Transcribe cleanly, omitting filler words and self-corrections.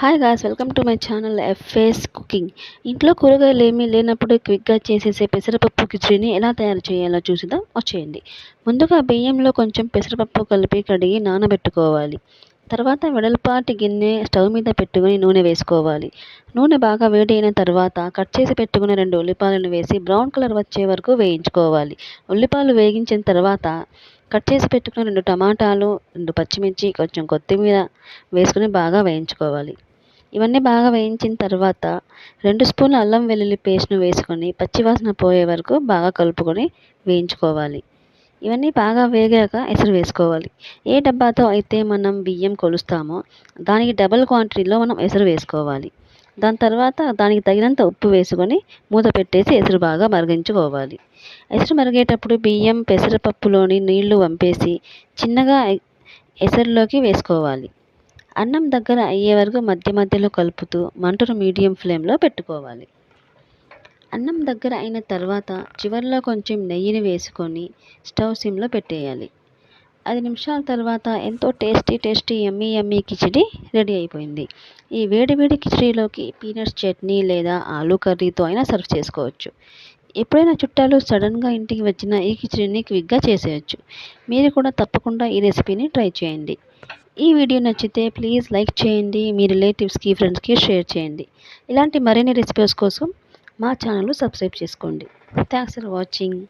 Hi guys, welcome to my channel FS cooking. ఇంట్లో కూరగాయలు ఏమీ లేనప్పుడు క్విక్గా చేసేసే పెసరపప్పు కిచిడిని ఎలా తయారు చేయాలో చూసిద్దాం వచ్చేయండి. ముందుగా బియ్యంలో కొంచెం పెసరపప్పు కలిపి కడిగి నానబెట్టుకోవాలి. తర్వాత వెడల్పాటి గిన్నె స్టవ్ మీద పెట్టుకుని నూనె వేసుకోవాలి. నూనె బాగా వేడి అయిన తర్వాత కట్ చేసి పెట్టుకున్న 2 ఉల్లిపాయలను వేసి బ్రౌన్ కలర్ వచ్చే వరకు వేయించుకోవాలి. ఉల్లిపాయలు వేగించిన తర్వాత కట్ చేసి పెట్టుకున్న 2 టమాటాలు, 2 పచ్చిమిర్చి, కొంచెం కొత్తిమీర వేసుకుని బాగా వేయించుకోవాలి. ఇవన్నీ బాగా వేయించిన తర్వాత 2 స్పూన్ల అల్లం వెల్లుల్లి పేస్ట్ను వేసుకొని పచ్చివాసన పోయే వరకు బాగా కలుపుకొని వేయించుకోవాలి. ఇవన్నీ బాగా వేగాక ఎసరు వేసుకోవాలి. ఏ డబ్బాతో అయితే మనం బియ్యం కొలుస్తామో దానికి డబల్ క్వాంటిటీలో మనం ఎసరు వేసుకోవాలి. దాని తర్వాత దానికి తగినంత ఉప్పు వేసుకొని మూత పెట్టేసి ఎసరు బాగా మరిగించుకోవాలి. ఎసరు మరిగేటప్పుడు బియ్యం పెసరపప్పులోని నీళ్లు వంపేసి చిన్నగా ఎసరులోకి వేసుకోవాలి. అన్నం దగ్గర అయ్యే వరకు మధ్య మధ్యలో కలుపుతూ మంటను మీడియం ఫ్లేమ్లో పెట్టుకోవాలి. అన్నం దగ్గర అయిన తర్వాత చివరిలో కొంచెం నెయ్యిని వేసుకొని స్టవ్ సిమ్లో పెట్టేయాలి. 5 నిమిషాల తర్వాత ఎంతో టేస్టీ యమ్మీ కిచిడి రెడీ అయిపోయింది. ఈ వేడి వేడి కిచిడిలోకి పీనట్స్ చట్నీ లేదా ఆలూ కర్రీతో అయినా సర్వ్ చేసుకోవచ్చు. ఎప్పుడైనా చుట్టాలు సడన్గా ఇంటికి వచ్చిన ఈ కిచిడిని క్విక్గా చేసేయచ్చు. మీరు కూడా తప్పకుండా ఈ రెసిపీని ట్రై చేయండి. ఈ వీడియో నచ్చితే ప్లీజ్ లైక్ చేయండి. మీ రిలేటివ్స్కి, ఫ్రెండ్స్కి షేర్ చేయండి. ఇలాంటి మరిన్ని రెసిపీస్ కోసం మా ఛానల్ను సబ్స్క్రైబ్ చేసుకోండి. Thanks for watching.